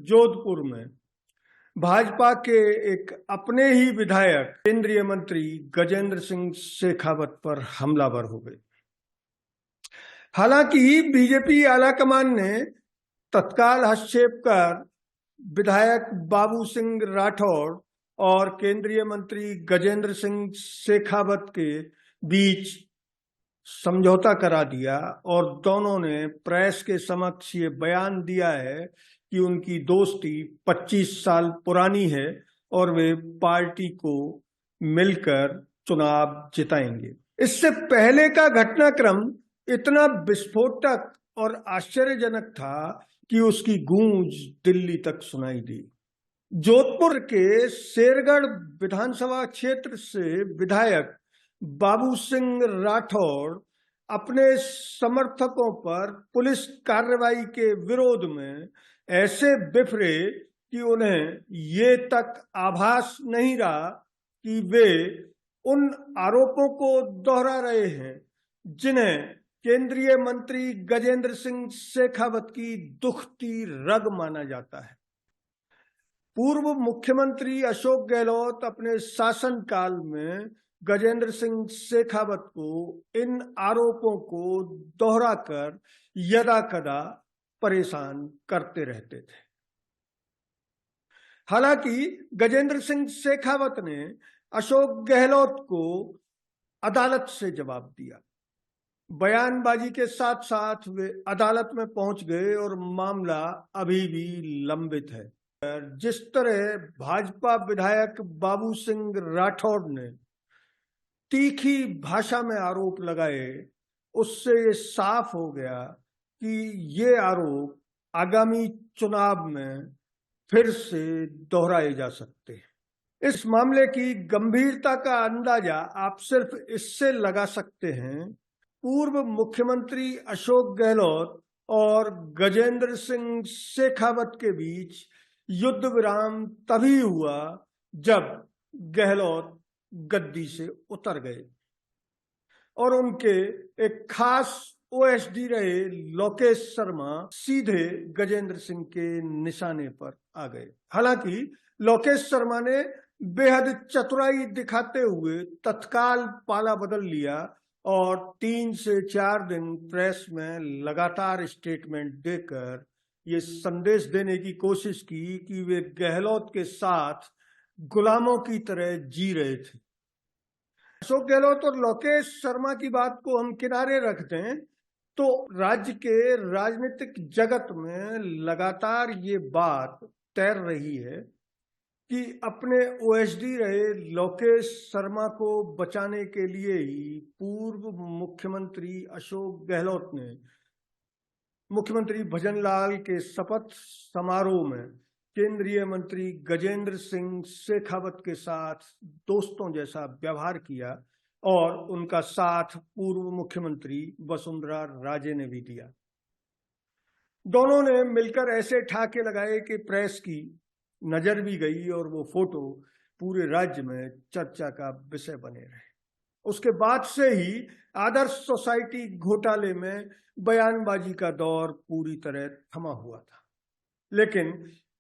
जोधपुर में भाजपा के एक अपने ही विधायक केंद्रीय मंत्री गजेंद्र सिंह शेखावत पर हमलावर हो गए। हालांकि बीजेपी आलाकमान ने तत्काल हस्तक्षेप कर विधायक बाबू सिंह राठौड़ और केंद्रीय मंत्री गजेंद्र सिंह शेखावत के बीच समझौता करा दिया और दोनों ने प्रेस के समक्ष ये बयान दिया है कि उनकी दोस्ती 25 साल पुरानी है और वे पार्टी को मिलकर चुनाव जिताएंगे। इससे पहले का घटनाक्रम इतना विस्फोटक और आश्चर्यजनक था कि उसकी गूंज दिल्ली तक सुनाई दी। जोधपुर के शेरगढ़ विधानसभा क्षेत्र से विधायक बाबू सिंह राठौड़ अपने समर्थकों पर पुलिस कार्रवाई के विरोध में ऐसे बिफरे कि उन्हें ये तक आभास नहीं रहा कि वे उन आरोपों को दोहरा रहे हैं जिन्हें केंद्रीय मंत्री गजेंद्र सिंह शेखावत की दुखती रग माना जाता है। पूर्व मुख्यमंत्री अशोक गहलोत अपने शासनकाल में गजेंद्र सिंह शेखावत को इन आरोपों को दोहराकर यदाकदा परेशान करते रहते थे। हालांकि गजेंद्र सिंह शेखावत ने अशोक गहलोत को अदालत से जवाब दिया। बयानबाजी के साथ साथ वे अदालत में पहुंच गए और मामला अभी भी लंबित है। जिस तरह भाजपा विधायक बाबू सिंह राठौड़ ने तीखी भाषा में आरोप लगाए, उससे ये साफ हो गया कि ये आरोप आगामी चुनाव में फिर से दोहराए जा सकते हैं। इस मामले की गंभीरता का अंदाजा आप सिर्फ इससे लगा सकते हैं, पूर्व मुख्यमंत्री अशोक गहलोत और गजेंद्र सिंह शेखावत के बीच युद्ध विराम तभी हुआ जब गहलोत गद्दी से उतर गए और उनके एक खास ओएसडी रहे लोकेश शर्मा सीधे गजेंद्र सिंह के निशाने पर आ गए। हालांकि लोकेश शर्मा ने बेहद चतुराई दिखाते हुए तत्काल पाला बदल लिया और 3 से 4 दिन प्रेस में लगातार स्टेटमेंट देकर ये संदेश देने की कोशिश की कि वे गहलोत के साथ गुलामों की तरह जी रहे थे। अशोक गहलोत और लोकेश शर्मा की बात को हम किनारे रख दें तो राज्य के राजनीतिक जगत में लगातार ये बात तैर रही है कि अपने ओएसडी रहे लोकेश शर्मा को बचाने के लिए ही पूर्व मुख्यमंत्री अशोक गहलोत ने मुख्यमंत्री भजनलाल के शपथ समारोह में केंद्रीय मंत्री गजेंद्र सिंह शेखावत के साथ दोस्तों जैसा व्यवहार किया और उनका साथ पूर्व मुख्यमंत्री वसुंधरा राजे ने भी दिया। दोनों ने मिलकर ऐसे ठाके लगाए कि प्रेस की नजर भी गई और वो फोटो पूरे राज्य में चर्चा का विषय बने रहे। उसके बाद से ही आदर्श सोसाइटी घोटाले में बयानबाजी का दौर पूरी तरह थमा हुआ था, लेकिन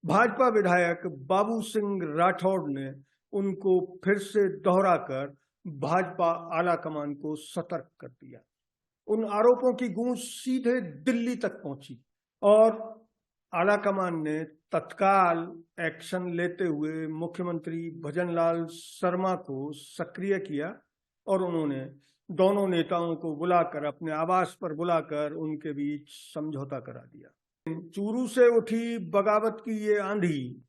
भाजपा विधायक बाबू सिंह राठौड़ ने उनको फिर से दोहराकर भाजपा आलाकमान को सतर्क कर दिया। उन आरोपों की गूंज सीधे दिल्ली तक पहुंची और आलाकमान ने तत्काल एक्शन लेते हुए मुख्यमंत्री भजनलाल शर्मा को सक्रिय किया और उन्होंने दोनों नेताओं को बुलाकर अपने आवास पर बुलाकर उनके बीच समझौता करा दिया। चूरू से उठी बगावत की ये आंधी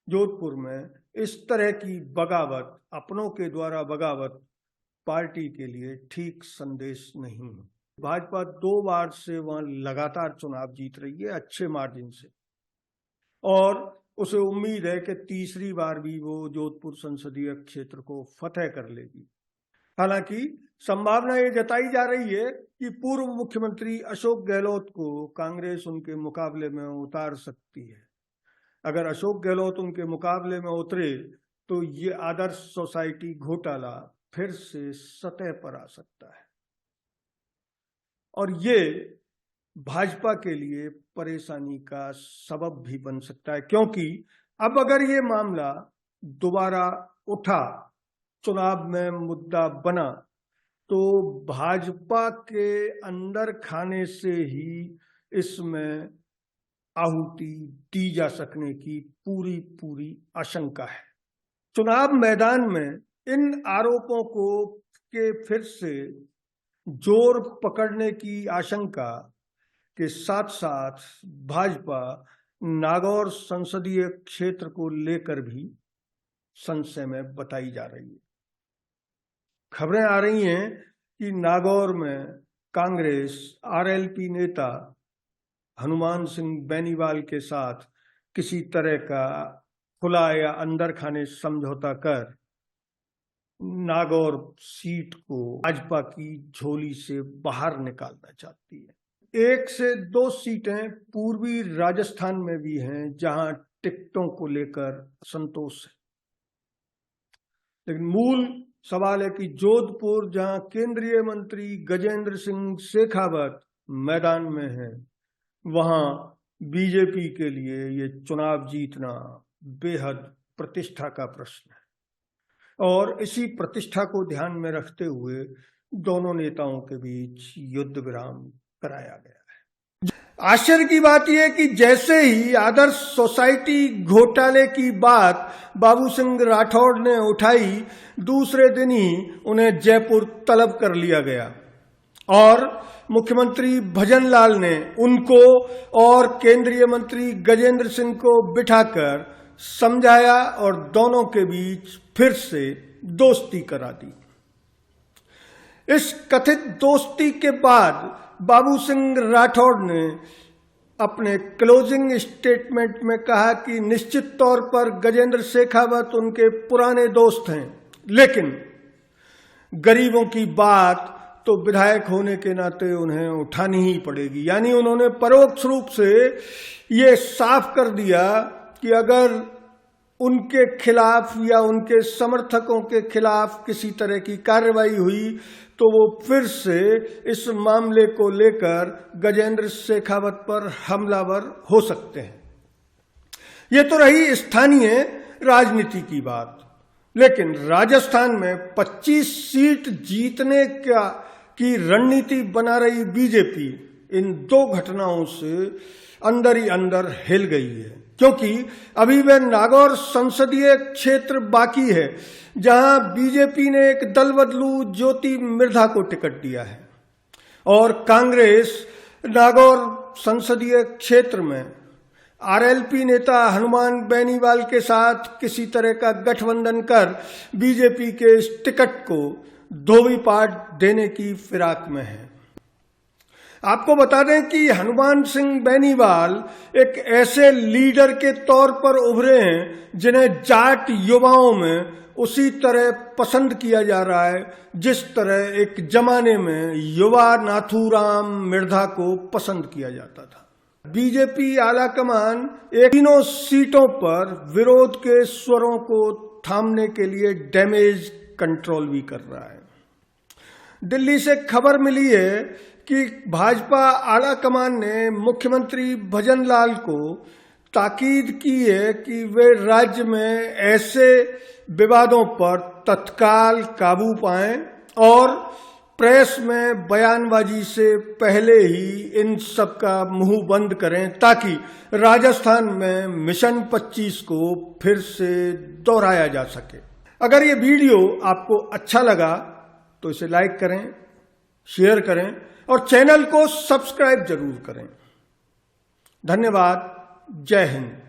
जोधपुर में, इस तरह की बगावत, अपनों के द्वारा बगावत पार्टी के लिए ठीक संदेश नहीं है। भाजपा 2 बार से वहां लगातार चुनाव जीत रही है अच्छे मार्जिन से और उसे उम्मीद है कि तीसरी बार भी वो जोधपुर संसदीय क्षेत्र को फतेह कर लेगी। हालांकि संभावना ये जताई जा रही है कि पूर्व मुख्यमंत्री अशोक गहलोत को कांग्रेस उनके मुकाबले में उतार सकती है। अगर अशोक गहलोत उनके मुकाबले में उतरे तो ये आदर्श सोसाइटी घोटाला फिर से सतह पर आ सकता है और ये भाजपा के लिए परेशानी का सबब भी बन सकता है, क्योंकि अब अगर ये मामला दोबारा उठा, चुनाव में मुद्दा बना, तो भाजपा के अंदर खाने से ही इसमें आहुति दी जा सकने की पूरी आशंका है। चुनाव मैदान में इन आरोपों को के फिर से जोर पकड़ने की आशंका के साथ साथ भाजपा नागौर संसदीय क्षेत्र को लेकर भी संशय में बताई जा रही है। खबरें आ रही हैं कि नागौर में कांग्रेस आरएलपी नेता हनुमान सिंह बेनीवाल के साथ किसी तरह का खुला या अंदर खाने समझौता कर नागौर सीट को भाजपा की झोली से बाहर निकालना चाहती है। 1 से 2 सीटें पूर्वी राजस्थान में भी हैं जहां टिकटों को लेकर असंतोष है, लेकिन मूल सवाल है कि जोधपुर, जहां केंद्रीय मंत्री गजेंद्र सिंह शेखावत मैदान में है, वहां बीजेपी के लिए ये चुनाव जीतना बेहद प्रतिष्ठा का प्रश्न है, और इसी प्रतिष्ठा को ध्यान में रखते हुए दोनों नेताओं के बीच युद्ध विराम कराया गया है। आश्चर्य की बात यह है कि जैसे ही आदर्श सोसाइटी घोटाले की बात बाबू सिंह राठौड़ ने उठाई, दूसरे दिन ही उन्हें जयपुर तलब कर लिया गया और मुख्यमंत्री भजनलाल ने उनको और केंद्रीय मंत्री गजेंद्र सिंह को बिठाकर समझाया और दोनों के बीच फिर से दोस्ती करा दी। इस कथित दोस्ती के बाद बाबू सिंह राठौड़ ने अपने क्लोजिंग स्टेटमेंट में कहा कि निश्चित तौर पर गजेंद्र शेखावत उनके पुराने दोस्त हैं, लेकिन गरीबों की बात तो विधायक होने के नाते उन्हें उठानी ही पड़ेगी। यानी उन्होंने परोक्ष रूप से ये साफ कर दिया कि अगर उनके खिलाफ या उनके समर्थकों के खिलाफ किसी तरह की कार्रवाई हुई तो वो फिर से इस मामले को लेकर गजेंद्र शेखावत पर हमलावर हो सकते हैं। ये तो रही स्थानीय राजनीति की बात, लेकिन राजस्थान में 25 सीट जीतने की रणनीति बना रही बीजेपी इन 2 घटनाओं से अंदर ही अंदर हिल गई है, क्योंकि अभी वह नागौर संसदीय क्षेत्र बाकी है जहां बीजेपी ने एक दल बदलू ज्योति मिर्धा को टिकट दिया है और कांग्रेस नागौर संसदीय क्षेत्र में आरएलपी नेता हनुमान बेनीवाल के साथ किसी तरह का गठबंधन कर बीजेपी के इस टिकट को धोबीपाट देने की फिराक में है। आपको बता दें कि हनुमान सिंह बेनीवाल एक ऐसे लीडर के तौर पर उभरे हैं जिन्हें जाट युवाओं में उसी तरह पसंद किया जा रहा है जिस तरह एक जमाने में युवा नाथूराम मिर्धा को पसंद किया जाता था। बीजेपी आलाकमान तीनों सीटों पर विरोध के स्वरों को थामने के लिए डैमेज कंट्रोल भी कर रहा है। दिल्ली से खबर मिली है कि भाजपा आलाकमान ने मुख्यमंत्री भजनलाल को ताकीद की है कि वे राज्य में ऐसे विवादों पर तत्काल काबू पाएं और प्रेस में बयानबाजी से पहले ही इन सब का मुंह बंद करें ताकि राजस्थान में मिशन 25 को फिर से दोहराया जा सके। अगर ये वीडियो आपको अच्छा लगा तो इसे लाइक करें, शेयर करें और चैनल को सब्सक्राइब जरूर करें। धन्यवाद। जय हिंद।